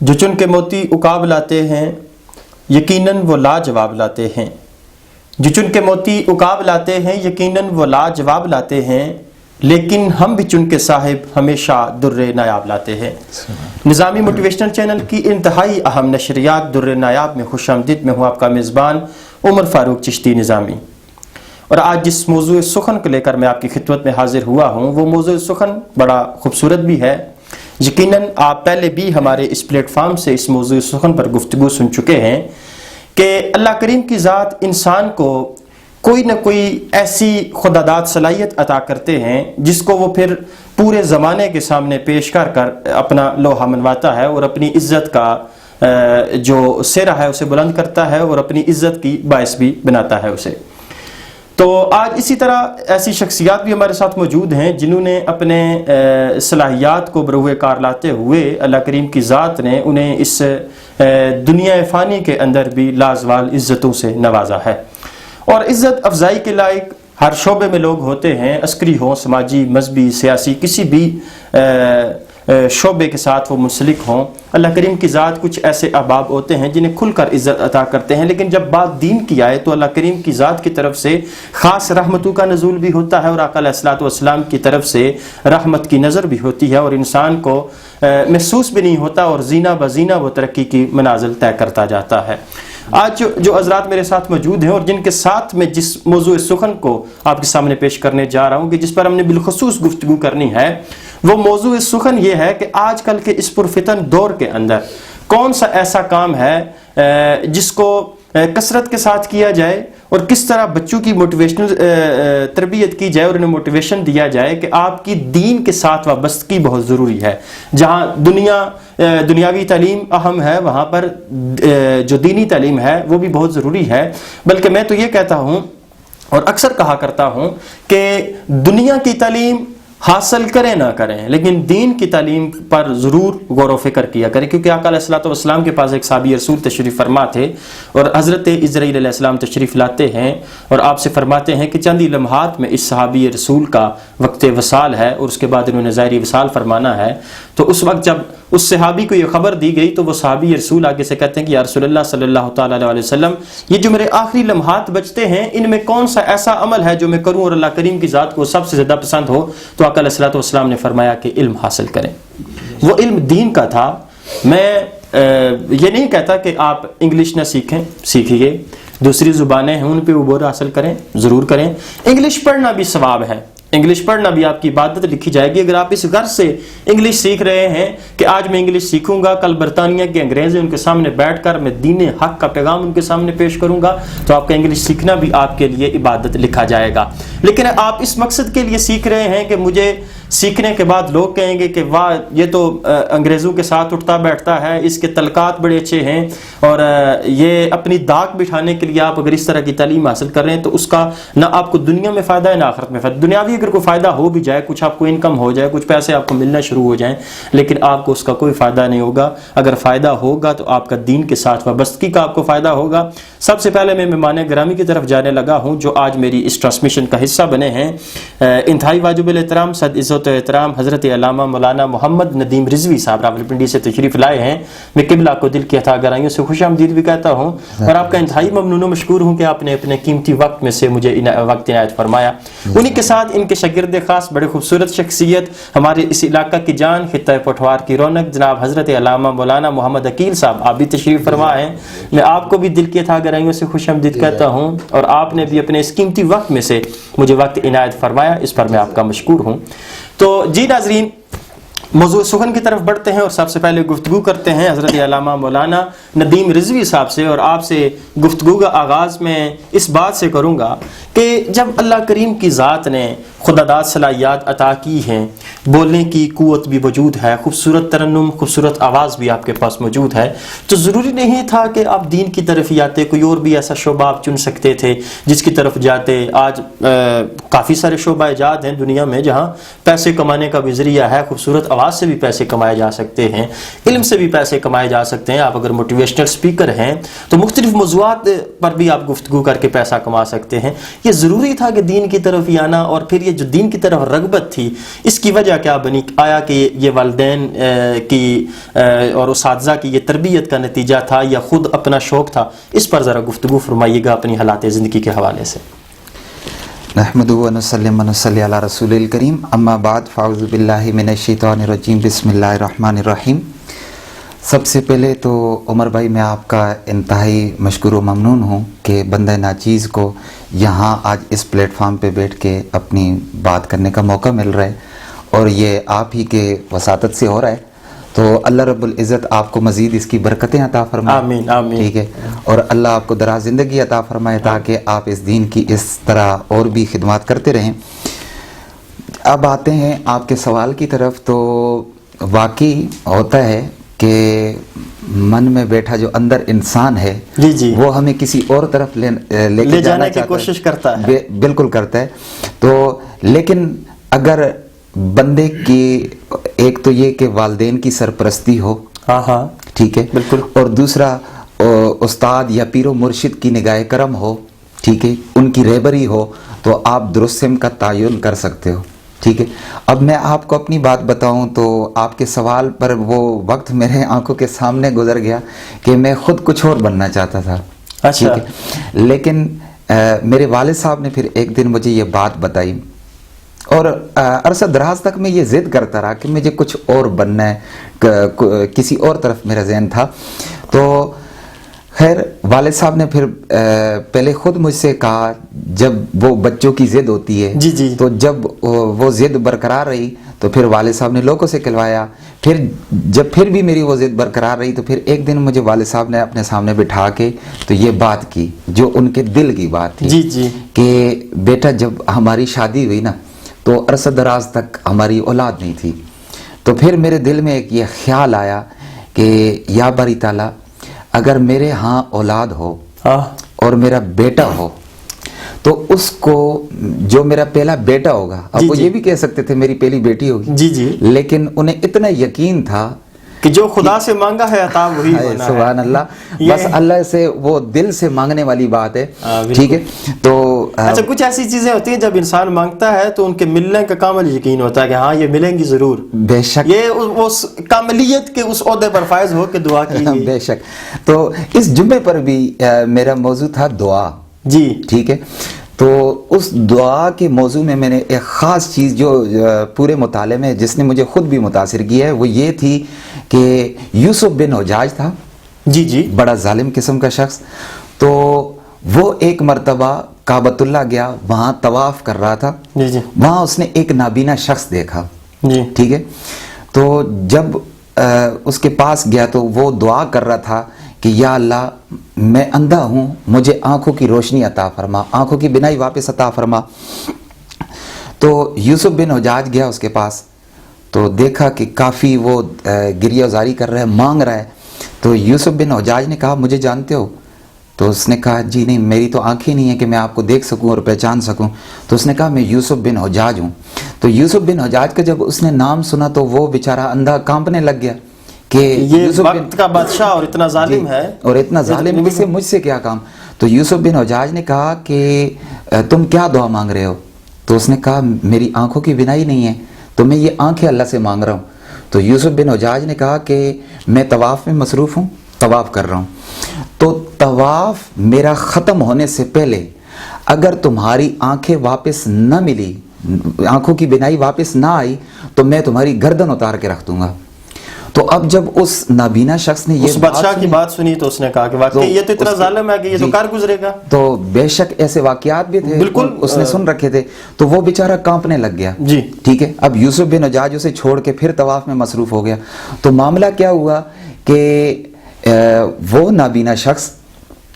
جو چن کے موتی عقاب لاتے ہیں یقیناً وہ لاجواب لاتے ہیں. جو چن کے موتی عقاب لاتے ہیں یقیناً وہ لاجواب لاتے ہیں، لیکن ہم بھی چن کے صاحب ہمیشہ در نایاب لاتے ہیں. نظامی موٹیویشنل چینل کی انتہائی اہم نشریات در نایاب میں خوش آمدید. میں ہوں آپ کا میزبان عمر فاروق چشتی نظامی، اور آج جس موضوع سخن کو لے کر میں آپ کی خدمت میں حاضر ہوا ہوں وہ موضوع سخن بڑا خوبصورت بھی ہے. یقیناً آپ پہلے بھی ہمارے اس پلیٹ فارم سے اس موضوع سخن پر گفتگو سن چکے ہیں کہ اللہ کریم کی ذات انسان کو کوئی نہ کوئی ایسی خداداد صلاحیت عطا کرتے ہیں جس کو وہ پھر پورے زمانے کے سامنے پیش کر اپنا لوہا منواتا ہے اور اپنی عزت کا جو سہرا ہے اسے بلند کرتا ہے اور اپنی عزت کی باعث بھی بناتا ہے اسے. تو آج اسی طرح ایسی شخصیات بھی ہمارے ساتھ موجود ہیں جنہوں نے اپنے صلاحیات کو بروئے کار لاتے ہوئے اللہ کریم کی ذات نے انہیں اس دنیا فانی کے اندر بھی لازوال عزتوں سے نوازا ہے. اور عزت افزائی کے لائق ہر شعبے میں لوگ ہوتے ہیں، عسکری ہوں، سماجی، مذہبی، سیاسی، کسی بھی شعبے کے ساتھ وہ منسلک ہوں. اللہ کریم کی ذات کچھ ایسے احباب ہوتے ہیں جنہیں کھل کر عزت عطا کرتے ہیں، لیکن جب بات دین کی آئے تو اللہ کریم کی ذات کی طرف سے خاص رحمتوں کا نزول بھی ہوتا ہے اور آقا علیہ الصلوۃ والسلام کی طرف سے رحمت کی نظر بھی ہوتی ہے، اور انسان کو محسوس بھی نہیں ہوتا اور زینہ بزینہ وہ ترقی کی منازل طے کرتا جاتا ہے. آج جو حضرات میرے ساتھ موجود ہیں اور جن کے ساتھ میں جس موضوع سخن کو آپ کے سامنے پیش کرنے جا رہا ہوں کہ جس پر ہم نے بالخصوص گفتگو کرنی ہے، وہ موضوع سخن یہ ہے کہ آج کل کے اس پرفتن دور کے اندر کون سا ایسا کام ہے جس کو کثرت کے ساتھ کیا جائے اور کس طرح بچوں کی موٹیویشنل تربیت کی جائے اور انہیں موٹیویشن دیا جائے کہ آپ کی دین کے ساتھ وابستگی بہت ضروری ہے. جہاں دنیاوی تعلیم اہم ہے وہاں پر جو دینی تعلیم ہے وہ بھی بہت ضروری ہے. بلکہ میں تو یہ کہتا ہوں اور اکثر کہا کرتا ہوں کہ دنیا کی تعلیم حاصل کریں نہ کریں لیکن دین کی تعلیم پر ضرور غور و فکر کیا کریں، کیونکہ آقا علیہ الصلوۃ والسلام کے پاس ایک صحابی رسول تشریف فرما تھے اور حضرت اسرائیل علیہ السلام تشریف لاتے ہیں اور آپ سے فرماتے ہیں کہ چند ہی لمحات میں اس صحابی رسول کا وقت وصال ہے اور اس کے بعد انہوں نے ظاہری وصال فرمانا ہے. تو اس وقت جب اس صحابی کو یہ خبر دی گئی تو وہ صحابی رسول آگے سے کہتے ہیں کہ یا رسول اللہ صلی اللہ تعالیٰ علیہ وسلم، یہ جو میرے آخری لمحات بچتے ہیں ان میں کون سا ایسا عمل ہے جو میں کروں اور اللہ کریم کی ذات کو سب سے زیادہ پسند ہو؟ تو آقا علیہ الصلوۃ والسلام نے فرمایا کہ علم حاصل کریں. وہ علم دین کا تھا. میں یہ نہیں کہتا کہ آپ انگلش نہ سیکھیے، دوسری زبانیں ہیں ان پہ عبور حاصل کریں، ضرور کریں. انگلش پڑھنا بھی ثواب ہے، انگلش پڑھنا بھی آپ کی عبادت لکھی جائے گی. اگر آپ اس غرض سے انگلش سیکھ رہے ہیں کہ آج میں انگلش سیکھوں گا، کل برطانیہ کے انگریز ہیں ان کے سامنے بیٹھ کر میں دین حق کا پیغام ان کے سامنے پیش کروں گا، تو آپ کا انگلش سیکھنا بھی آپ کے لیے عبادت لکھا جائے گا. لیکن آپ اس مقصد کے لیے سیکھ رہے ہیں کہ مجھے سیکھنے کے بعد لوگ کہیں گے کہ واہ یہ تو انگریزوں کے ساتھ اٹھتا بیٹھتا ہے، اس کے تلقات بڑے اچھے ہیں، اور یہ اپنی داغ بٹھانے کے لیے آپ اگر اس طرح کی تعلیم حاصل کر رہے ہیں تو اس کا نہ آپ کو دنیا میں فائدہ ہے نہ آخرت میں فائدہ. دنیاوی اگر کوئی فائدہ ہو بھی جائے، کچھ آپ کو انکم ہو جائے، کچھ پیسے آپ کو ملنا شروع ہو جائیں، لیکن آپ کو اس کا کوئی فائدہ نہیں ہوگا. اگر فائدہ ہوگا تو آپ کا دین کے ساتھ وابستگی کا آپ کو فائدہ ہوگا. سب سے پہلے میں مہمان گرامی کی طرف جانے لگا ہوں جو آج میری اس ٹرانسمیشن کا حصہ بنے ہیں. انتہائی واجب الاحترام صد عزت و احترام حضرت علامہ مولانا محمد ندیم رضوی صاحب راولپنڈی سے تشریف لائے ہیں. میں قبلہ کو دل کی عطا گرائیوں سے خوش آمدید بھی کہتا ہوں اور آپ کا انتہائی ممنون و مشکور ہوں کہ آپ نے اپنے قیمتی وقت میں سے مجھے وقت عنایت فرمایا. انہی کے ساتھ ان کے شاگرد خاص بڑے خوبصورت شخصیت، ہمارے اس علاقہ کی جان، خطہ پٹوار کی رونق، جناب حضرت علامہ مولانا محمد عقیل صاحب، آپ بھی تشریف فرما ہیں. میں آپ کو بھی دل کی عطا گرائیوں سے خوش آمدید کہتا ہوں اور آپ نے بھی اپنے اس قیمتی وقت میں سے مجھے وقت عنایت فرمایا، اس پر میں آپ کا مشکور ہوں. تو جی ناظرین، موضوع سخن کی طرف بڑھتے ہیں اور سب سے پہلے گفتگو کرتے ہیں حضرت علامہ مولانا ندیم رضوی صاحب سے. اور آپ سے گفتگو کا آغاز میں اس بات سے کروں گا کہ جب اللہ کریم کی ذات نے خداداد صلاحیات عطا کی ہیں، بولنے کی قوت بھی موجود ہے، خوبصورت ترنم، خوبصورت آواز بھی آپ کے پاس موجود ہے، تو ضروری نہیں تھا کہ آپ دین کی طرف ہی آتے، کوئی اور بھی ایسا شعبہ آپ چن سکتے تھے جس کی طرف جاتے. آج کافی سارے شعبہ ایجاد ہیں دنیا میں جہاں پیسے کمانے کا بھی ذریعہ ہے. خوبصورت آواز سے بھی پیسے کمائے جا سکتے ہیں، علم سے بھی پیسے کمائے جا سکتے ہیں. آپ اگر موٹیویشنل اسپیکر ہیں تو مختلف موضوعات پر بھی آپ گفتگو کر کے پیسہ کما سکتے ہیں. یہ ضروری تھا کہ دین کی طرف ہی آنا، اور پھر یہ جو دین کی طرف رغبت تھی اس کی وجہ کیا بنی؟ آیا کہ یہ والدین کی اور اساتذہ کی یہ تربیت کا نتیجہ تھا یا خود اپنا شوق تھا؟ اس پر ذرا گفتگو فرمائیے گا اپنی حالات زندگی کے حوالے سے۔ نحمدہ و نصلی و نصلی علی رسول الکریم، اما بعد، فاعوذ باللہ من الشیطان الرجیم، بسم اللہ الرحمن الرحیم۔ سب سے پہلے تو عمر بھائی میں آپ کا انتہائی مشکور و ممنون ہوں کہ بندہ ناچیز کو یہاں آج اس پلیٹ فارم پہ بیٹھ کے اپنی بات کرنے کا موقع مل رہا ہے، اور یہ آپ ہی کے وساطت سے ہو رہا ہے، تو اللہ رب العزت آپ کو مزید اس کی برکتیں عطا فرمائے، آمین آمین، ٹھیک ہے، اور اللہ آپ کو دراز زندگی عطا فرمائے تاکہ آپ اس دین کی اس طرح اور بھی خدمات کرتے رہیں۔ اب آتے ہیں آپ کے سوال کی طرف، تو واقعی ہوتا ہے کہ من میں بیٹھا جو اندر انسان ہے جی وہ ہمیں کسی اور طرف لے کے جانے کی کوشش کرتا ہے، بالکل کرتا ہے۔ تو لیکن اگر بندے کی ایک تو یہ کہ والدین کی سرپرستی ہو، ہاں ٹھیک ہے، بالکل، اور دوسرا استاد یا پیر و مرشد کی نگاہ کرم ہو، ٹھیک ہے، ان کی رہبری ہو، تو آپ درست سمت کا تعین کر سکتے ہو، ٹھیک ہے۔ اب میں آپ کو اپنی بات بتاؤں تو آپ کے سوال پر وہ وقت میرے آنکھوں کے سامنے گزر گیا کہ میں خود کچھ اور بننا چاہتا تھا، ٹھیک ہے، لیکن میرے والد صاحب نے پھر ایک دن مجھے یہ بات بتائی، اور عرصہ دراز تک میں یہ ضد کرتا رہا کہ مجھے کچھ اور بننا ہے، کسی اور طرف میرا ذہن تھا۔ تو خیر والد صاحب نے پھر پہلے خود مجھ سے کہا، جب وہ بچوں کی ضد ہوتی ہے جی، تو جب وہ ضد برقرار رہی تو پھر والد صاحب نے لوگوں سے کہلوایا، پھر جب پھر بھی میری وہ ضد برقرار رہی تو پھر ایک دن مجھے والد صاحب نے اپنے سامنے بٹھا کے تو یہ بات کی جو ان کے دل کی بات تھی، جی، کہ بیٹا جب ہماری شادی ہوئی نا تو عرصہ دراز تک ہماری اولاد نہیں تھی، تو پھر میرے دل میں ایک یہ خیال آیا کہ یا باری تعالیٰ اگر میرے ہاں اولاد ہو اور میرا بیٹا ہو تو اس کو جو میرا پہلا بیٹا ہوگا، اب وہ یہ بھی کہہ سکتے تھے میری پہلی بیٹی ہوگی، جی، لیکن انہیں اتنا یقین تھا کہ جو خدا سے مانگا ہے عطا وہی ہونا ہے، سبحان اللہ، بس اللہ سے وہ دل سے مانگنے والی بات ہے، ٹھیک ہے۔ تو اچھا، کچھ ایسی چیزیں ہوتی ہیں جب انسان مانگتا ہے تو ان کے ملنے کا کامل یقین ہوتا ہے کہ ہاں یہ ملیں گی ضرور، بے شک، یہ اس کاملیت کے اس عہدے پر فائز ہو کے دعا کیجیے، بے شک۔ تو اس جمعے پر بھی میرا موضوع تھا دعا، جی، ٹھیک ہے۔ تو اس دعا کے موضوع میں میں نے ایک خاص چیز جو پورے مطالعے میں جس نے مجھے خود بھی متاثر کیا ہے وہ یہ تھی کہ یوسف بن حجاج تھا، جی، بڑا ظالم قسم کا شخص، تو وہ ایک مرتبہ کعبۃ اللہ گیا، وہاں طواف کر رہا تھا، جی، وہاں اس نے ایک نابینا شخص دیکھا، جی، ٹھیک ہے۔ تو جب اس کے پاس گیا تو وہ دعا کر رہا تھا کہ یا اللہ میں اندھا ہوں، مجھے آنکھوں کی روشنی عطا فرما، آنکھوں کی بینائی واپس عطا فرما۔ تو یوسف بن حجاج گیا اس کے پاس، تو دیکھا کہ کافی وہ گریہ زاری کر رہا ہے، مانگ رہا ہے، تو یوسف بن حجاج نے کہا مجھے جانتے ہو؟ تو اس نے کہا جی نہیں، میری تو آنکھیں نہیں ہیں کہ میں آپ کو دیکھ سکوں اور پہچان سکوں۔ تو اس نے کہا میں یوسف بن حجاج ہوں۔ تو یوسف بن حجاج کا جب اس نے نام سنا تو وہ بیچارہ اندھا کانپنے لگ گیا کہ یہ وقت کا بادشاہ اور اتنا ظالم ہے، اور اتنا ظالم مجھ سے کیا کام۔ تو یوسف بن حجاج نے کہا کہ تم کیا دعا مانگ رہے ہو؟ تو اس نے کہا میری آنکھوں کی بینائی نہیں ہے تو میں یہ آنکھیں اللہ سے مانگ رہا ہوں۔ تو یوسف بن حجاج نے کہا کہ میں طواف میں مصروف ہوں، طواف کر رہا ہوں، تو طواف میرا ختم ہونے سے پہلے اگر تمہاری آنکھیں واپس نہ ملی، آنکھوں کی بینائی واپس نہ آئی تو میں تمہاری گردن اتار کے رکھ دوں گا۔ تو اب جب اس نابینا شخص نے اس بادشاہ کی بات سنی تو اس نے کہا کہ واقعی یہ تو اتنا ظالم ہے کہ یہ تو کار گزرے گا۔ تو بے شک ایسے واقعات بھی تھے، بالکل اس نے سن رکھے تھے، تو وہ بیچارہ کانپنے لگ گیا، جی، ٹھیک ہے۔ اب یوسف بن حجاج اسے چھوڑ کے پھر طواف میں مصروف ہو گیا۔ تو معاملہ کیا ہوا کہ وہ نابینا شخص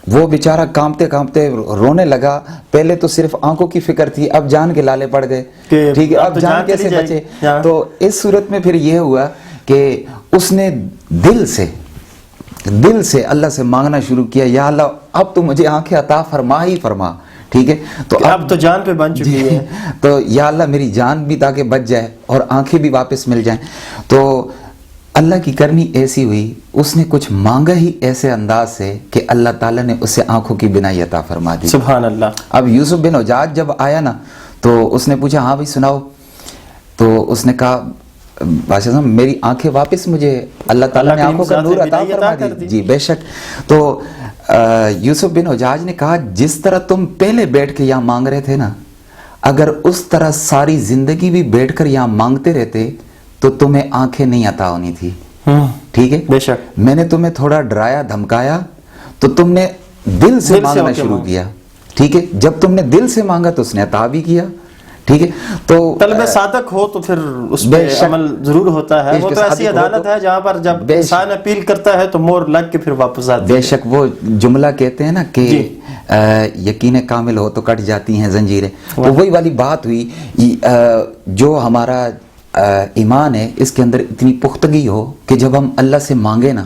وہ بیچارہ کانپتے کانپتے رونے لگا، پہلے تو صرف آنکھوں کی فکر تھی، اب جان کے لالے پڑ گئے، ٹھیک ہے، اب جان کیسے بچے۔ تو اس صورت میں پھر یہ ہوا کہ اس نے دل سے اللہ سے مانگنا شروع کیا، یا اللہ اب تو مجھے آنکھیں عطا فرما ہی فرما، ٹھیک ہے۔ تو اب تو جان پہ بن چکی ہے، تو یا اللہ میری جان بھی تاکہ بچ جائے اور آنکھیں بھی واپس مل جائیں۔ تو اللہ کی کرنی ایسی ہوئی، اس نے کچھ مانگا ہی ایسے انداز سے کہ اللہ تعالیٰ نے اسے آنکھوں کی بینائی عطا فرما دی. سبحان اللہ. اب یوسف بن حجاج جب آیا نا تو اس نے پوچھا ہاں بھائی سناؤ، تو اس نے کہا بادشاہ صاحب میری آنکھیں واپس مجھے اللہ تعالیٰ نے آنکھوں کا نور عطا فرما دی. جی بے شک. تو یوسف بن حجاج نے کہا جس طرح تم پہلے بیٹھ کے یہاں مانگ رہے تھے نا، اگر اس طرح ساری زندگی بھی بیٹھ کر یہاں مانگتے رہتے تو تمہیں آنکھیں نہیں عطا ہونی تھی. ٹھیک ہے، بے شک. میں نے تمہیں تھوڑا ڈرایا دھمکایا تو تم نے دل سے مانگنا شروع کیا. ٹھیک ہے، جب تم نے دل سے مانگا تو اس نے عطا بھی کیا. ٹھیک ہے، تو طلب صادق ہو تو پھر اس پہ عمل ضرور ہوتا ہے. وہ تو ایسی عدالت ہے جہاں پر جب انسان اپیل کرتا ہے تو مور لگ کے پھر واپس آتی ہے. بے شک. وہ جملہ کہتے ہیں نا کہ یقین کامل ہو تو کٹ جاتی ہیں زنجیریں. تو وہی والی بات ہوئی. جو ہمارا ایمان ہے اس کے اندر اتنی پختگی ہو کہ جب ہم اللہ سے مانگے نا،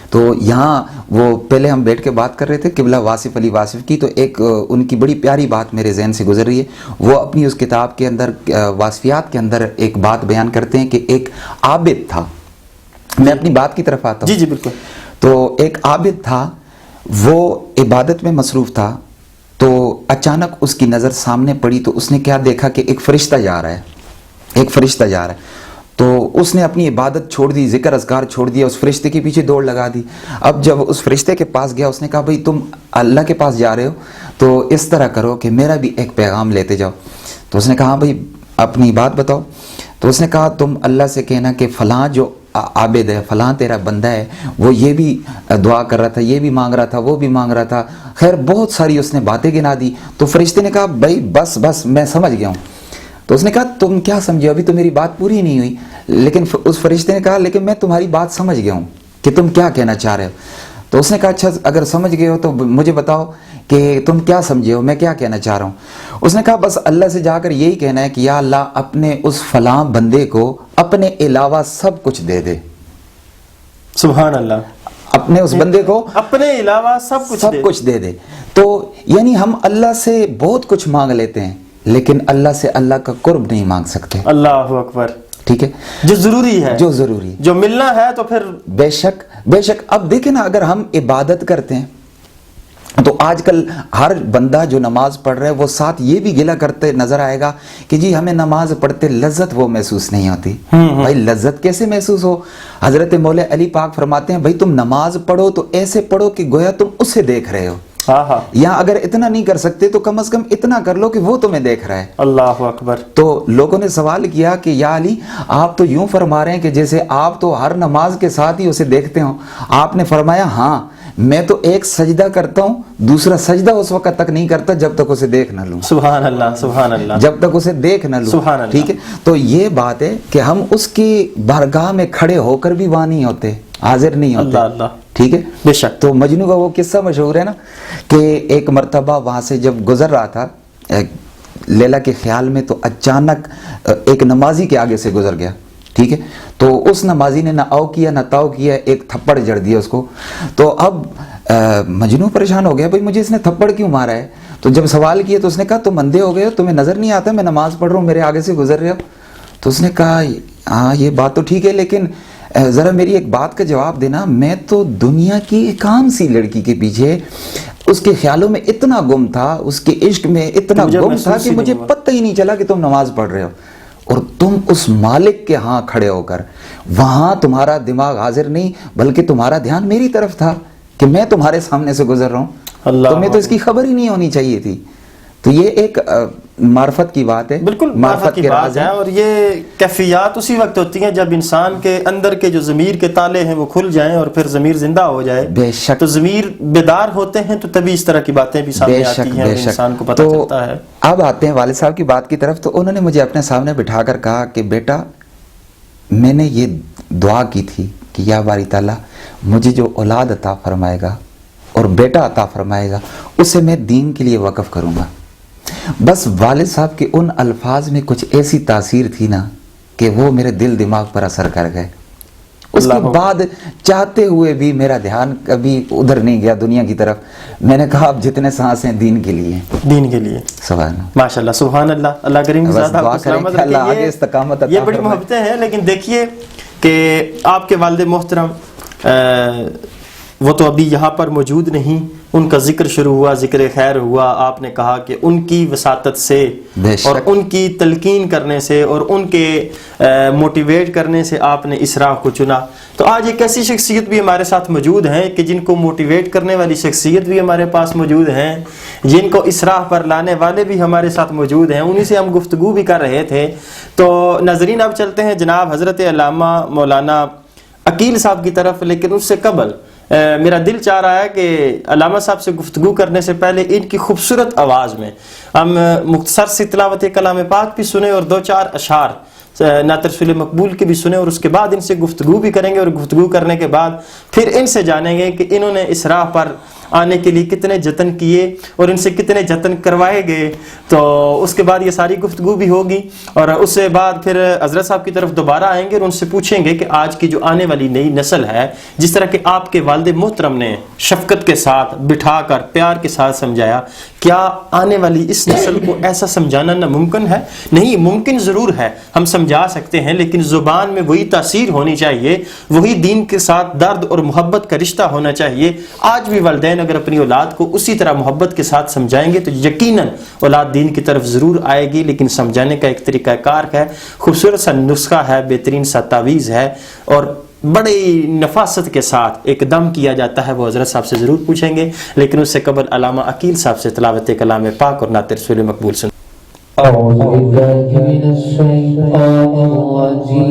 تو یہاں وہ پہلے ہم بیٹھ کے بات کر رہے تھے قبلہ واصف علی واصف کی، تو ایک ان کی بڑی پیاری بات میرے ذہن سے گزر رہی ہے. وہ اپنی اس کتاب کے اندر واصفیات کے اندر ایک بات بیان کرتے ہیں کہ ایک عابد تھا. میں اپنی بات کی طرف آتا ہوں. جی جی بالکل. تو ایک عابد تھا، وہ عبادت میں مصروف تھا، تو اچانک اس کی نظر سامنے پڑی تو اس نے کیا دیکھا کہ ایک فرشتہ جا رہا ہے. ایک فرشتہ جا رہا ہے. تو اس نے اپنی عبادت چھوڑ دی، ذکر اذکار چھوڑ دیا، اس فرشتے کے پیچھے دوڑ لگا دی. اب جب اس فرشتے کے پاس گیا اس نے کہا بھئی تم اللہ کے پاس جا رہے ہو تو اس طرح کرو کہ میرا بھی ایک پیغام لیتے جاؤ. تو اس نے کہا بھئی اپنی بات بتاؤ. تو اس نے کہا تم اللہ سے کہنا کہ فلاں جو عابد ہے، فلاں تیرا بندہ ہے، وہ یہ بھی دعا کر رہا تھا، یہ بھی مانگ رہا تھا، وہ بھی مانگ رہا تھا. خیر بہت ساری اس نے باتیں گنا دی. تو فرشتے نے کہا بھئی بس میں سمجھ گیا ہوں. تو اس نے کہا تم کیا سمجھے، ابھی تو میری بات پوری نہیں ہوئی. لیکن اس فرشتے نے کہا لیکن میں تمہاری بات سمجھ گیا ہوں کہ تم کیا کہنا چاہ رہے ہو. تو اس نے کہا اچھا اگر سمجھ گئے ہو تو مجھے بتاؤ کہ تم کیا سمجھے ہو، میں کیا کہنا چاہ رہا ہوں. اس نے کہا بس اللہ سے جا کر یہی کہنا ہے کہ یا اللہ اپنے اس فلاں بندے کو اپنے علاوہ سب کچھ دے دے. سبحان اللہ. اپنے اس بندے کو اپنے علاوہ سب کچھ دے دے. تو یعنی ہم اللہ سے بہت کچھ مانگ لیتے ہیں لیکن اللہ سے اللہ کا قرب نہیں مانگ سکتے. اللہ اکبر. ٹھیک ہے، جو ضروری ہے، جو ملنا ہے تو پھر بے شک. اب دیکھیں نا اگر ہم عبادت کرتے ہیں تو آج کل ہر بندہ جو نماز پڑھ رہا ہے وہ ساتھ یہ بھی گلہ کرتے نظر آئے گا کہ جی ہمیں نماز پڑھتے لذت وہ محسوس نہیں ہوتی. بھائی لذت کیسے محسوس ہو؟ حضرت مولا علی پاک فرماتے ہیں بھائی تم نماز پڑھو تو ایسے پڑھو کہ گویا تم اسے دیکھ رہے ہو. یا اگر اتنا نہیں کر سکتے تو کم از کم اتنا کر لو کہ وہ تمہیں دیکھ رہا ہے. اللہ اکبر. تو لوگوں نے سوال کیا کہ یا علی آپ تو یوں فرما رہے ہیں کہ جیسے آپ تو ہر نماز کے ساتھ ہی اسے دیکھتے ہو. آپ نے فرمایا ہاں میں تو ایک سجدہ کرتا ہوں، دوسرا سجدہ اس وقت تک نہیں کرتا جب تک اسے دیکھ نہ لوں. سبحان اللہ سبحان اللہ. جب تک اسے دیکھ نہ لوں. سبحان اللہ. ٹھیک ہے، تو یہ بات ہے کہ ہم اس کی بارگاہ میں کھڑے ہو کر بھی وہاں نہیں ہوتے، حاضر نہیں ہوتے. اللہ اللہ. ٹھیک ہے بے شک. تو مجنو کا وہ قصہ مشہور ہے نا کہ ایک مرتبہ وہاں سے جب گزر رہا تھا لیلا کے خیال میں تو اچانک ایک نمازی کے آگے سے گزر گیا. ٹھیک ہے، تو اس نمازی نے نہ او کیا نہ تاؤ کیا، ایک تھپڑ جڑ دیا اس کو. تو اب مجنو پریشان ہو گیا بھائی مجھے اس نے تھپڑ کیوں مارا ہے. تو جب سوال کیا تو اس نے کہا تم اندھے ہو گئے ہو، تمہیں نظر نہیں آتا میں نماز پڑھ رہا ہوں میرے آگے سے گزر رہے ہو. تو اس نے کہا ہاں یہ بات تو ٹھیک ہے لیکن ذرا میری ایک بات کا جواب دینا، میں تو دنیا کی ایک عام سی لڑکی کے پیچھے اس کے خیالوں میں اتنا گم تھا، اس کے عشق میں اتنا گم تھا کہ مجھے پتہ ہی نہیں چلا کہ تم نماز پڑھ رہے ہو، اور تم اس مالک کے ہاں کھڑے ہو کر وہاں تمہارا دماغ حاضر نہیں بلکہ تمہارا دھیان میری طرف تھا کہ میں تمہارے سامنے سے گزر رہا ہوں. تمہیں تو اس کی خبر ہی نہیں ہونی چاہیے تھی. تو یہ ایک معرفت کی بات ہے. بالکل معرفت کی بات ہے. اور یہ کیفیات اسی وقت ہوتی ہیں جب انسان کے اندر کے جو ضمیر کے تالے ہیں وہ کھل جائیں اور پھر ضمیر زندہ ہو جائے. بے شک. تو ضمیر بیدار ہوتے ہیں تو تبھی اس طرح کی باتیں بھی سامنے آتی ہیں اور انسان کو پتہ چلتا ہے. اب آتے ہیں والد صاحب کی بات کی طرف. تو انہوں نے مجھے اپنے سامنے بٹھا کر کہا کہ بیٹا میں نے یہ دعا کی تھی کہ یا باری تعالیٰ مجھے جو اولاد عطا فرمائے گا اور بیٹا عطا فرمائے گا اسے میں دین کے لیے وقف کروں گا. بس والد صاحب کے ان الفاظ میں کچھ ایسی تاثیر تھی نا کہ وہ میرے دل دماغ پر اثر کر گئے. اس کے بعد چاہتے ہوئے بھی میرا دھیان کبھی ادھر نہیں گیا دنیا کی طرف. میں نے کہا اب جتنے سانس ہیں دین کے لیے، دین کے لیے. سبحان اللہ ماشاءاللہ سبحان اللہ. اللہ کریم ذات آپ کو سلامت رکھے. یہ بڑی محبتیں ہیں. لیکن دیکھیے کہ آپ کے والد محترم وہ تو ابھی یہاں پر موجود نہیں، ان کا ذکر شروع ہوا، ذکر خیر ہوا، آپ نے کہا کہ ان کی وساطت سے اور ان کی تلقین کرنے سے اور ان کے موٹیویٹ کرنے سے آپ نے اس راہ کو چنا. تو آج ایک ایسی شخصیت بھی ہمارے ساتھ موجود ہیں کہ جن کو موٹیویٹ کرنے والی شخصیت بھی ہمارے پاس موجود ہیں، جن کو اس راہ پر لانے والے بھی ہمارے ساتھ موجود ہیں، انہی سے ہم گفتگو بھی کر رہے تھے. تو ناظرین اب چلتے ہیں جناب حضرت علامہ مولانا عقیل صاحب کی طرف، لیکن اس سے قبل میرا دل چاہ رہا ہے کہ علامہ صاحب سے گفتگو کرنے سے پہلے ان کی خوبصورت آواز میں ہم مختصر سی تلاوت کلام پاک بھی سنیں اور 2-4 اشعار نعت رسول مقبول کے بھی سنیں، اور اس کے بعد ان سے گفتگو بھی کریں گے، اور گفتگو کرنے کے بعد پھر ان سے جانیں گے کہ انہوں نے اس راہ پر آنے کے لیے کتنے جتن کیے اور ان سے کتنے جتن کروائے گئے. تو اس کے بعد یہ ساری گفتگو بھی ہوگی، اور اس سے بعد پھر حضرت صاحب کی طرف دوبارہ آئیں گے اور ان سے پوچھیں گے کہ آج کی جو آنے والی نئی نسل ہے، جس طرح کہ آپ کے والد محترم نے شفقت کے ساتھ بٹھا کر پیار کے ساتھ سمجھایا، کیا آنے والی اس نسل کو ایسا سمجھانا ناممکن ہے؟ نہیں، ممکن ضرور ہے، ہم سمجھا سکتے ہیں، لیکن زبان میں وہی تاثیر ہونی چاہیے، وہی دین کے ساتھ درد اور محبت کا رشتہ ہونا چاہیے. آج بھی والدین اگر اپنی اولاد کو اسی طرح محبت کے ساتھ سمجھائیں گے تو یقیناً اولاد دین کی طرف ضرور آئے گی. لیکن سمجھانے کا ایک طریقہ کار ہے، خوبصورت سا نسخہ ہے، بہترین سا تعویذ ہے، اور بڑی نفاست کے ساتھ ایک دم کیا جاتا ہے، وہ حضرت صاحب سے ضرور پوچھیں گے. لیکن اس سے قبل علامہ عقیل صاحب سے تلاوت کلام پاک اور نعت رسول مقبول سن. أعوذ بالله من الشيطان الرجيم.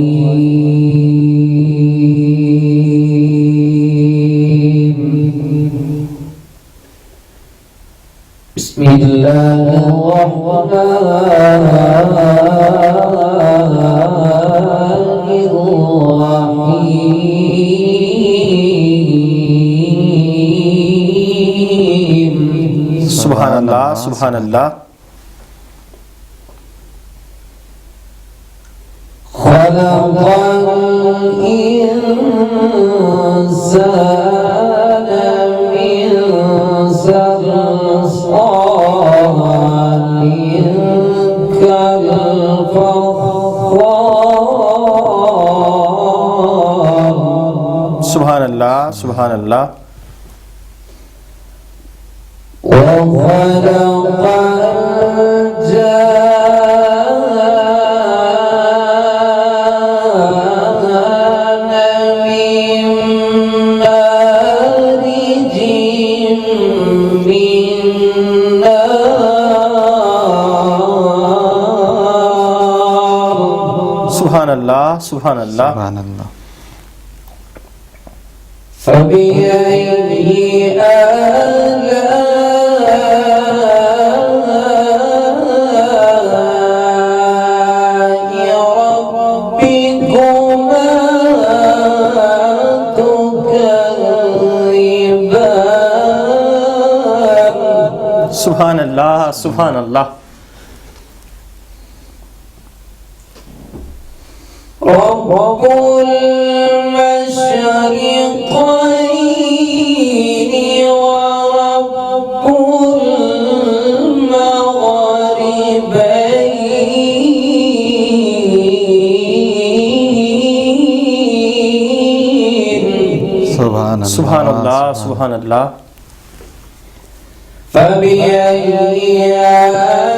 بسم الله الرحمن الرحيم. سبحان اللہ، سبحان اللہ. خلق الإنسان من صلصال كالفخار. سبحان اللہ، سبحان اللہ. وخلق الجان من مارج من نار. سبحان اللہ، سبحان اللہ. سبحان اللہ. فبأي آلاء ربكما تكذبان. سبحان اللہ، سبحان اللہ. رب المشرقين ورب المغربين. سبحان اللہ. سبحان اللہ، سبحان اللہ. فبأي آلاء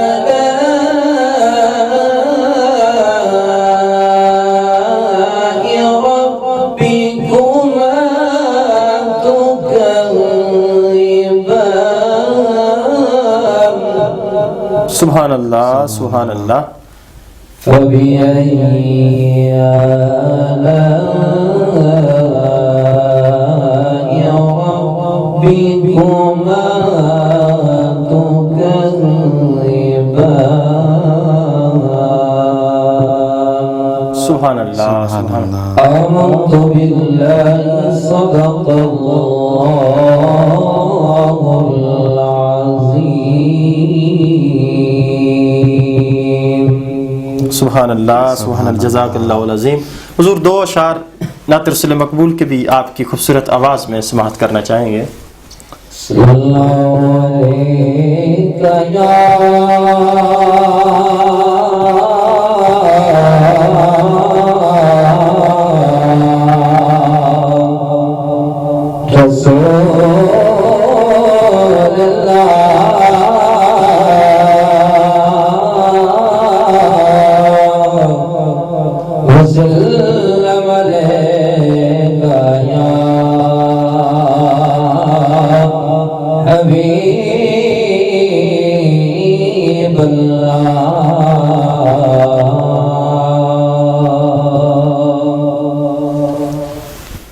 ربكما تكذبان. سبحان اللہ، سبحان اللہ. فبأي آلاء ربكما تكذبان. سبحان اللہ، سبحان سبحان اللہ. اللہ. آمنت بالله صدق الله العظيم. سبحان اللہ، سبحان اللہ. جزاک اللہ العظیم. حضور 2 اشعار نعت رسول مقبول کے بھی آپ کی خوبصورت آواز میں سماعت کرنا چاہیں گے. صلی اللہ علیہ یا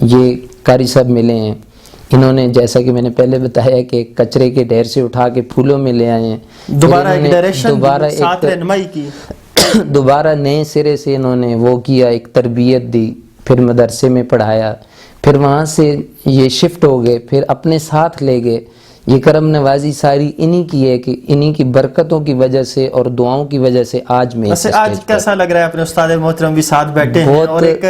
یہ قاری صاحب ملے ہیں، انہوں نے جیسا کہ میں نے پہلے بتایا کہ کچرے کے ڈھیر سے اٹھا کے پھولوں میں لے آئے ہیں، دوبارہ ایک ڈائریکشن ساتھ رہنمائی کی، دوبارہ نئے سرے سے انہوں نے وہ کیا، ایک تربیت دی، پھر مدرسے میں پڑھایا، پھر وہاں سے یہ شفٹ ہو گئے، پھر اپنے ساتھ لے گئے۔ یہ کرم نوازی ساری انہی کی ہے کہ انہی کی برکتوں کی وجہ سے اور دعاؤں کی وجہ سے آج میں ویسے آج کیسا لگ رہا ہے اپنے استاد محترم بھی ساتھ بیٹھے ہیں، اور ایک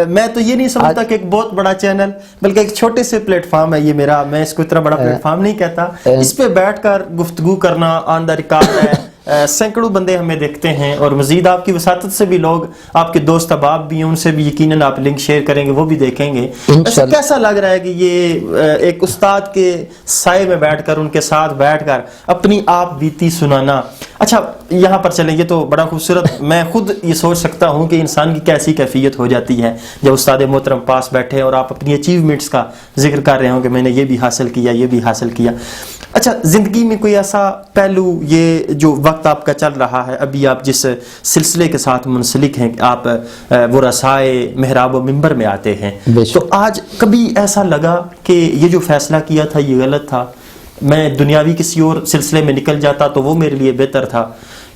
میں تو یہ نہیں سمجھتا کہ ایک بہت بڑا چینل، بلکہ ایک چھوٹے سے پلیٹ فارم ہے یہ میرا، میں اس کو اتنا بڑا پلیٹ فارم نہیں کہتا، اس پہ بیٹھ کر گفتگو کرنا آن دا ریکارڈ ہے، سینکڑوں بندے ہمیں دیکھتے ہیں، اور مزید آپ کی وساطت سے بھی لوگ آپ کے دوست احباب بھی ہیں، ان سے بھی یقیناً آپ لنک شیئر کریں گے، وہ بھی دیکھیں گے۔ ایسا کیسا لگ رہا ہے کہ یہ ایک استاد کے سائے میں بیٹھ کر، ان کے ساتھ بیٹھ کر اپنی آپ بیتی سنانا؟ اچھا یہاں پر چلیں، یہ تو بڑا خوبصورت، میں خود یہ سوچ سکتا ہوں کہ انسان کی کیسی کیفیت ہو جاتی ہے جب استاد محترم پاس بیٹھے اور آپ اپنی اچیومنٹس کا ذکر کر رہے ہوں کہ میں نے یہ بھی حاصل کیا، یہ بھی حاصل کیا۔ اچھا زندگی میں کوئی ایسا پہلو، یہ جو وقت آپ کا چل رہا ہے، ابھی آپ جس سلسلے کے ساتھ منسلک ہیں، آپ وہ رسائے محراب و منبر میں آتے ہیں، تو آج کبھی ایسا لگا کہ یہ جو فیصلہ کیا تھا یہ غلط تھا، میں دنیاوی کسی اور سلسلے میں نکل جاتا تو وہ میرے لیے بہتر تھا؟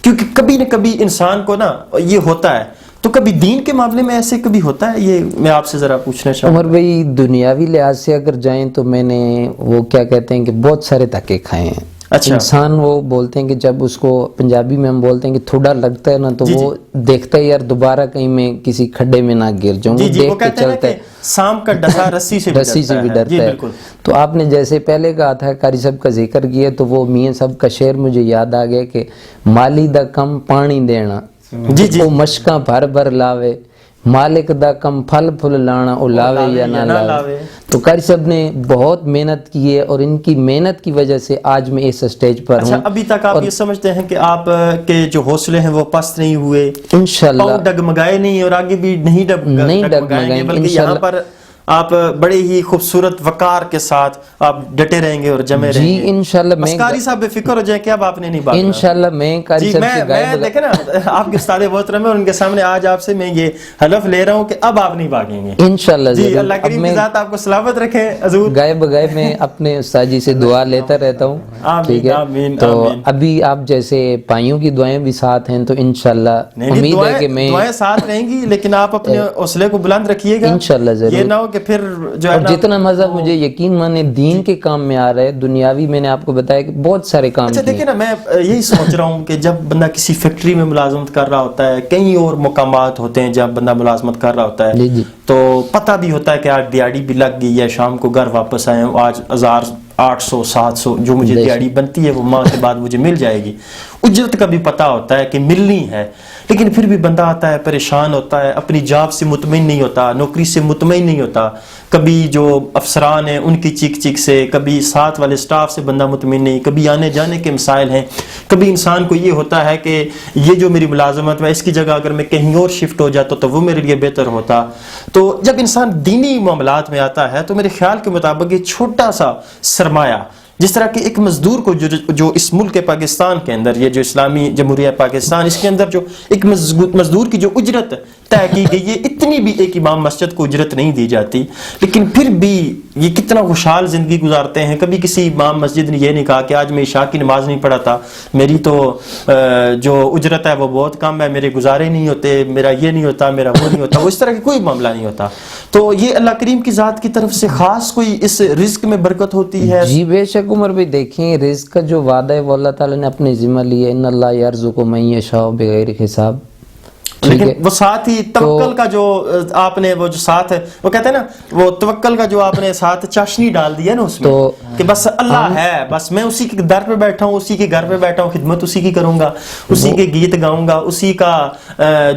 کیونکہ کبھی نہ کبھی انسان کو نا یہ ہوتا ہے، تو کبھی دین کے معاملے میں ایسے کبھی ہوتا ہے؟ یہ میں آپ سے ذرا پوچھنا چاہوں۔ عمر بھائی دنیاوی لحاظ سے اگر جائیں تو میں نے وہ کیا کہتے ہیں کہ بہت سارے دھکے کھائے ہیں۔ اچھا۔ انسان وہ بولتے ہیں کہ جب اس کو پنجابی میں ہم بولتے ہیں کہ تھوڑا لگتا ہے نا تو وہ دیکھتا ہے یار دوبارہ کہیں میں کسی کھڈے میں نہ گر جاؤں، وہ دیکھ کے چلتا ہے، سام کا ڈسا رسی سے بھی ڈرتا ہے۔ تو آپ نے جیسے پہلے کہا تھا، قاری صاحب کا ذکر کیا، تو وہ میاں صاحب کا شعر مجھے یاد آ گیا کہ مالی دا کم پانی دینا، وہ مشکاں بھر بھر لاوے، مالک دا کم پھل پھل لانا، او لاوے یا نہ لاوے۔ تو قاری صاحب نے بہت محنت کی ہے، اور ان کی محنت کی وجہ سے آج میں اس سٹیج پر ہوں۔ ابھی تک آپ یہ سمجھتے ہیں کہ آپ کے جو حوصلے ہیں وہ پست نہیں ہوئے، انشاءاللہ ڈگمگائے نہیں، اور آگے بھی نہیں ڈگمگائیں گے، بلکہ یہاں پر آپ بڑے ہی خوبصورت وقار کے ساتھ آپ ڈٹے رہیں گے اور جمے رہیں گے؟ جی انشاءاللہ۔ بس قاری صاحب بے فکر ہو جائے کہ اب آپ نے نہیں بھاگنا انشاءاللہ۔ میں قاری صاحب سے میں دیکھیں نا آپ کے استاد محترم ہیں، اور ان کے سامنے آج آپ سے میں یہ حلف لے رہا ہوں کہ اب آپ نہیں بھاگیں گے انشاءاللہ۔ جی اللہ کریم کی ذات آپ کو سلامت رکھے حضور۔ گائے بغائے میں اپنے استاد جی سے دعا لیتا رہتا ہوں، ٹھیک ہے؟ تو ابھی آپ جیسے بھائیوں کی دعائیں بھی ساتھ ہیں، تو انشاءاللہ امید ہے کہ میں دعائیں ساتھ رہیں گی، لیکن آپ اپنے حوصلے کو بلند رکھیے گا انشاءاللہ ضرور۔ یہ نہ ہو کہ پھر جو اور جتنا مذہب مجھے یقین مانے دین کے کام میں آ رہا ہے، دنیاوی میں نے آپ کو بتایا کہ بہت سارے کام اچھا دیکھیں نا، میں یہی سوچ رہا ہوں کہ جب بندہ کسی فیکٹری میں ملازمت کر رہا ہوتا ہے، کئی اور مقامات ہوتے ہیں جب بندہ ملازمت کر رہا ہوتا ہے، تو پتہ بھی ہوتا ہے کہ آج دیہڑی بھی لگ گئی ہے، شام کو گھر واپس آئے ہوں، آج 1800 700 جو مجھے دیہڑی بنتی ہے وہ ماہ کے بعد مجھے مل جائے گی، اجرت کا بھی پتہ ہوتا ہے کہ ملنی ہے، لیکن پھر بھی بندہ آتا ہے پریشان ہوتا ہے، اپنی جاب سے مطمئن نہیں ہوتا، نوکری سے مطمئن نہیں ہوتا، کبھی جو افسران ہیں ان کی چیک چیک سے، کبھی ساتھ والے سٹاف سے بندہ مطمئن نہیں، کبھی آنے جانے کے مسائل ہیں، کبھی انسان کو یہ ہوتا ہے کہ یہ جو میری ملازمت ہے اس کی جگہ اگر میں کہیں اور شفٹ ہو جاتا تو وہ میرے لیے بہتر ہوتا۔ تو جب انسان دینی معاملات میں آتا ہے تو میرے خیال کے مطابق یہ چھوٹا سا سرمایہ، جس طرح کہ ایک مزدور کو جو اس ملک پاکستان کے اندر، یہ جو اسلامی جمہوریہ پاکستان، اس کے اندر جو ایک مزدور کی جو اجرت طے کی گئی ہے، اتنی بھی ایک امام مسجد کو اجرت نہیں دی جاتی، لیکن پھر بھی یہ کتنا خوشحال زندگی گزارتے ہیں۔ کبھی کسی امام مسجد نے یہ نہیں کہا کہ آج میں عشاء کی نماز نہیں پڑھاتا، میری تو جو اجرت ہے وہ بہت کم ہے، میرے گزارے نہیں ہوتے، میرا یہ نہیں ہوتا، میرا وہ نہیں ہوتا، وہ اس طرح کا کوئی معاملہ نہیں ہوتا۔ تو یہ اللہ کریم کی ذات کی طرف سے خاص کوئی اس رزق میں برکت ہوتی ہے؟ جی بے شک عمر بھائی، دیکھیں رزق کا جو وعدہ ہے وہ اللہ تعالیٰ نے اپنے ذمہ لیا، ان اللہ یرزق من یشاء بغیر حساب، لیکن وہ ساتھ ہی توکل کا جو آپ نے وہ جو ساتھ ہے، وہ کہتے ہیں نا وہ توکل کا جو آپ نے ساتھ چاشنی ڈال دی ہے نا اس میں، کہ بس اللہ ہے، بس میں اسی کے در پہ بیٹھا ہوں، اسی کے گھر پہ بیٹھا ہوں، خدمت اسی کی کروں گا، اسی کے گیت گاؤں گا، اسی کا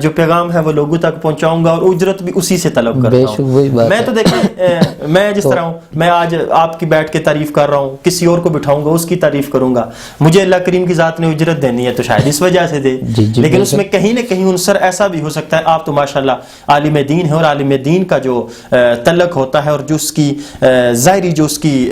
جو پیغام ہے وہ لوگوں تک پہنچاؤں گا، اور اجرت بھی اسی سے طلب کرتا ہوں۔ میں تو دیکھیں میں جس طرح ہوں، میں آج آپ کی بیٹھ کے تعریف کر رہا ہوں، کسی اور کو بٹھاؤں گا اس کی تعریف کروں گا، مجھے اللہ کریم کی ذات نے اجرت دینی ہے تو شاید اس وجہ سے دے، لیکن اس میں کہیں نہ کہیں عنصر ایسا بھی ہو سکتا ہے، آپ تو ماشاءاللہ عالم دین ہے، اور عالم دین کا جو تعلق ہوتا ہے اور جو اس کی ظاہری جو اس کی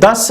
10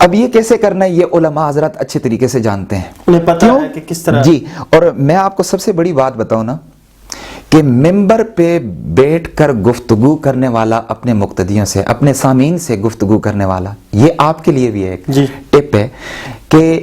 اب یہ کیسے کرنا ہے یہ علماء حضرات اچھے طریقے سے جانتے ہیں. انہیں پتہ ہے کہ کس طرح. جی, اور میں آپ کو سب سے بڑی بات بتاؤں نا کہ ممبر پہ بیٹھ کر گفتگو کرنے والا اپنے مقتدیوں سے, اپنے سامعین سے گفتگو کرنے والا, یہ آپ کے لیے بھی ایک ٹپ ہے کہ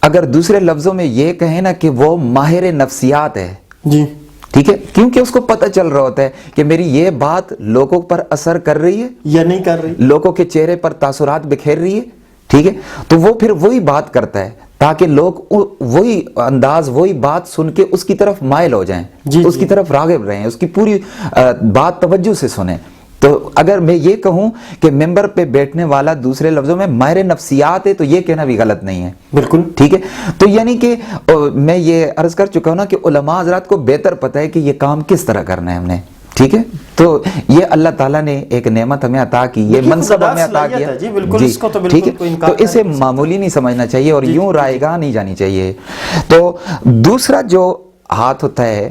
اگر دوسرے لفظوں میں یہ کہیں نا کہ وہ ماہر نفسیات ہے. جی ٹھیک ہے, کیونکہ اس کو پتہ چل رہا ہوتا ہے کہ میری یہ بات لوگوں پر اثر کر رہی ہے یا نہیں کر رہی, لوگوں کے چہرے پر تاثرات بکھیر رہی ہے. ٹھیک ہے, تو وہ پھر وہی بات کرتا ہے تاکہ لوگ وہی انداز, وہی بات سن کے اس کی طرف مائل ہو جائیں, اس کی طرف راغب رہیں, اس کی پوری بات توجہ سے سنیں. تو اگر میں یہ کہوں کہ ممبر پہ بیٹھنے والا دوسرے لفظوں میں ماہر نفسیات ہے تو یہ کہنا بھی غلط نہیں ہے. بالکل ٹھیک ہے. تو یعنی کہ میں یہ عرض کر چکا ہوں نا کہ علماء حضرات کو بہتر پتہ ہے کہ یہ کام کس طرح کرنا ہے ہم نے. ٹھیک ہے, تو یہ اللہ تعالیٰ نے ایک نعمت ہمیں عطا کی, یہ منصب ہمیں عطا کیا. جی بالکل, اس کو تو ٹھیک ہے, بالکل تو اسے معمولی نہیں سمجھنا چاہیے اور یوں رائیگاں نہیں جانی چاہیے. تو دوسرا جو ہاتھ ہوتا ہے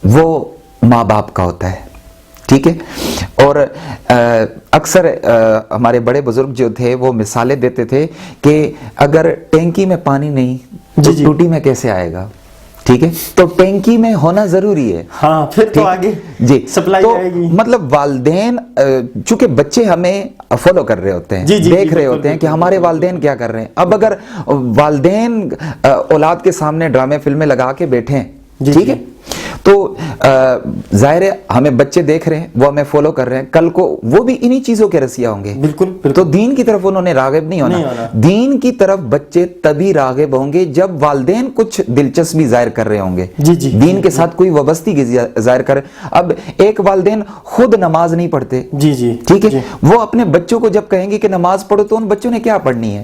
وہ ماں باپ کا ہوتا ہے. ٹھیک ہے, اور اکثر ہمارے بڑے بزرگ جو تھے وہ مثالیں دیتے تھے کہ اگر ٹینکی میں پانی نہیں تو ٹوٹی میں کیسے آئے گا. ٹھیک ہے, تو ٹینکی میں ہونا ضروری ہے. ہاں, پھر تو آگے جی سپلائی تو آئے گی. مطلب والدین چونکہ بچے ہمیں فالو کر رہے ہوتے ہیں, دیکھ رہے ہوتے ہیں کہ ہمارے والدین کیا کر رہے ہیں. اب اگر والدین اولاد کے سامنے ڈرامے فلمیں لگا کے بیٹھے ہیں, ٹھیک ہے, تو ظاہر ہے ہمیں بچے دیکھ رہے ہیں, وہ ہمیں فالو کر رہے ہیں, کل کو وہ بھی انہی چیزوں کے رسیا ہوں گے. بالکل, تو دین کی طرف انہوں نے راغب نہیں ہونا. دین کی طرف بچے تبھی راغب ہوں گے جب والدین کچھ دلچسپی ظاہر کر رہے ہوں گے, دین کے ساتھ کوئی وابستگی ظاہر کر. اب ایک والدین خود نماز نہیں پڑھتے, ٹھیک ہے, وہ اپنے بچوں کو جب کہیں گے کہ نماز پڑھو تو ان بچوں نے کیا پڑھنی ہے.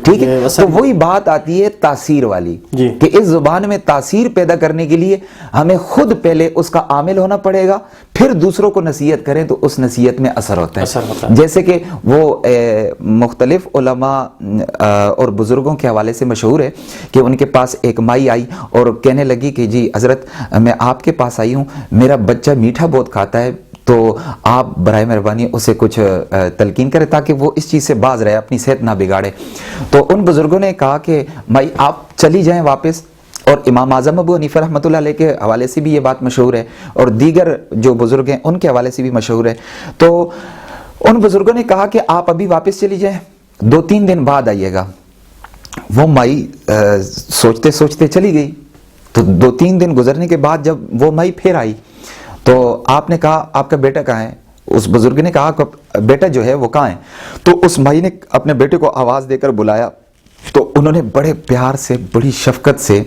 ٹھیک ہے, تو وہی بات آتی ہے تاثیر والی کہ اس زبان میں تاثیر پیدا کرنے کے لیے ہمیں خود پہلے اس کا عامل ہونا پڑے گا, پھر دوسروں کو نصیحت کریں تو اس نصیحت میں اثر ہوتا ہے. جیسے کہ وہ مختلف علماء اور بزرگوں کے حوالے سے مشہور ہے کہ ان کے پاس ایک مائی آئی اور کہنے لگی کہ جی حضرت میں آپ کے پاس آئی ہوں, میرا بچہ میٹھا بہت کھاتا ہے, تو آپ برائے مہربانی اسے کچھ تلقین کریں تاکہ وہ اس چیز سے باز رہے, اپنی صحت نہ بگاڑے. تو ان بزرگوں نے کہا کہ مائی آپ چلی جائیں واپس, اور امام اعظم ابو حنیفہ رحمۃ اللہ علیہ کے حوالے سے بھی یہ بات مشہور ہے اور دیگر جو بزرگ ہیں ان کے حوالے سے بھی مشہور ہے. تو ان بزرگوں نے کہا کہ آپ ابھی واپس چلی جائیں, 2-3 دن بعد آئیے گا. وہ مائی سوچتے سوچتے چلی گئی. تو 2-3 دن گزرنے کے بعد جب وہ مائی پھر آئی تو آپ نے کہا آپ کا بیٹا کہاں ہے. اس بزرگ نے کہا کہ بیٹا جو ہے وہ کہاں ہے. تو اس مائی نے اپنے بیٹے کو آواز دے کر بلایا, تو انہوں نے بڑے پیار سے, بڑی شفقت سے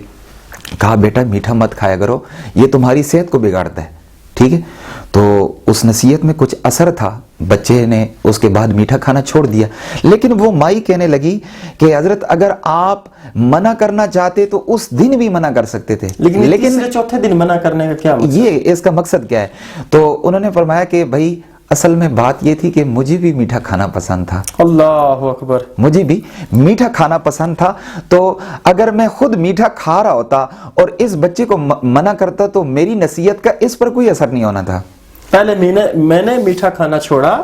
کہا بیٹا میٹھا مت کھایا کرو, یہ تمہاری صحت کو بگاڑتا ہے. ٹھیک ہے, تو اس نصیحت میں کچھ اثر تھا, بچے نے اس کے بعد میٹھا کھانا چھوڑ دیا. لیکن وہ مائی کہنے لگی کہ حضرت اگر آپ منع کرنا چاہتے تو اس دن بھی منع کر سکتے تھے, لیکن چوتھے دن منع کرنے کا کیا مقصد؟ یہ اس کا مقصد کیا ہے. تو انہوں نے فرمایا کہ بھائی اصل میں بات یہ تھی کہ مجھے بھی میٹھا کھانا پسند تھا. اللہ اکبر, مجھے بھی میٹھا کھانا پسند تھا. تو اگر میں خود میٹھا کھا رہا ہوتا اور اس بچے کو منع کرتا تو میری نصیحت کا اس پر کوئی اثر نہیں ہونا تھا. پہلے میں نے میٹھا کھانا چھوڑا,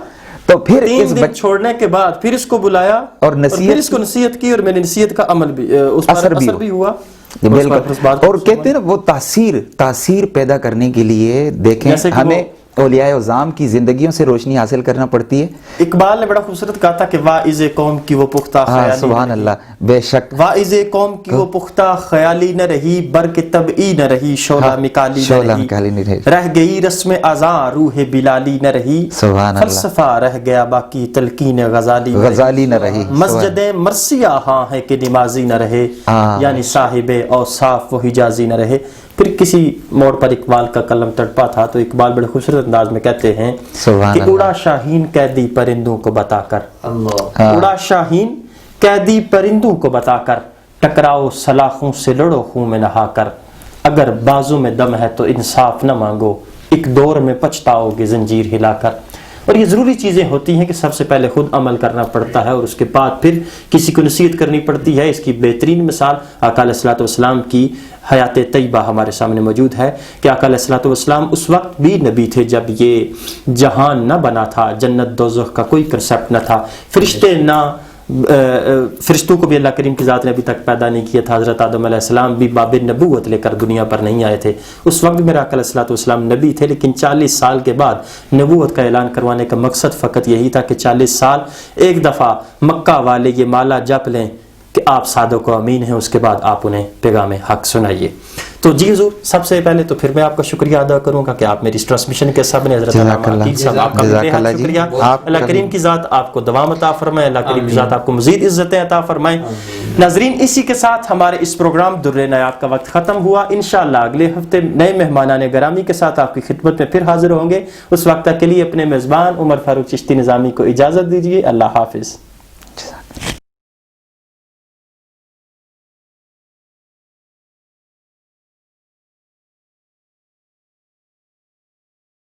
تو پھر 3 دن چھوڑنے کے بعد پھر اس کو بلایا اور پھر اس کو نصیحت کی, اور میری نصیحت کا عمل بھی اس پر اثر بھی ہوا. بالکل, اور کہتے ہیں نا وہ تاثیر پیدا کرنے کے لیے دیکھیں ہمیں اولیاء اعظام کی زندگیوں سے روشنی حاصل کرنا پڑتی ہے. اقبال نے بڑا خوبصورت کہا تھا کہ واعظ قوم کی وہ پختہ خیالی, سبحان اللہ, بے شک, واعظ قوم کی وہ پختہ خیالی نہ رہی, برق طبعی نہ رہی, شعلہ مکالی نہ رہی, رہ گئی رسم اذاں روح بلالی نہ رہی, فلسفہ رہ گیا باقی تلقین غزالی نہ رہی, مسجد مرثیہ ہاں ہے کہ نمازی نہ رہے, یعنی صاحب اوصاف وہ حجازی نہ رہے. پھر کسی موڑ پر اقبال کا قلم تڑپا تھا تو اقبال بڑے خوبصورت انداز میں کہتے ہیں کہ اڑا شاہین قیدی پرندوں کو بتا کر, اڑا شاہین قیدی پرندوں کو بتا کر, ٹکراؤ سلاخوں سے لڑو خون میں نہا کر, اگر بازو میں دم ہے تو انصاف نہ مانگو, ایک دور میں پچھتاؤ گے زنجیر ہلا کر. اور یہ ضروری چیزیں ہوتی ہیں کہ سب سے پہلے خود عمل کرنا پڑتا ہے اور اس کے بعد پھر کسی کو نصیحت کرنی پڑتی ہے. اس کی بہترین مثال آقا علیہ الصلوۃ والسلام کی حیات طیبہ ہمارے سامنے موجود ہے کہ آقا علیہ الصلوۃ والسلام اس وقت بھی نبی تھے جب یہ جہان نہ بنا تھا, جنت دوزخ کا کوئی کنسیپٹ نہ تھا, فرشتے نہ فرشتوں کو بھی اللہ کریم کی ذات نے ابھی تک پیدا نہیں کیا تھا. حضرت آدم علیہ السلام بھی باب نبوت لے کر دنیا پر نہیں آئے تھے. اس وقت میرا آقا علیہ الصلوۃ والسلام نبی تھے، لیکن 40 سال کے بعد نبوت کا اعلان کروانے کا مقصد فقط یہی تھا کہ 40 سال ایک دفعہ مکہ والے یہ مالا جپ لیں کہ آپ صادق و امین ہیں، اس کے بعد آپ انہیں پیغام حق سنائیے. تو جی حضور، سب سے پہلے تو پھر میں آپ کا شکریہ ادا کروں گا کہ آپ میری اس ٹرانسمیشن کے سب نے حضرت عقیل صاحب آپ کا بے حد شکریہ. اللہ کریم کی ذات آپ کو دوام عطا فرمائے، اللہ کریم کی ذات آپ کو مزید عزتیں عطا فرمائے. ناظرین، اسی کے ساتھ ہمارے اس پروگرام در نایات کا وقت ختم ہوا. انشاءاللہ اگلے ہفتے نئے مہمانان گرامی کے ساتھ آپ کی خدمت میں پھر حاضر ہوں گے. اس وقت تک کے لیے اپنے میزبان عمر فاروق چشتی نظامی کو اجازت دیجیے. اللہ حافظ.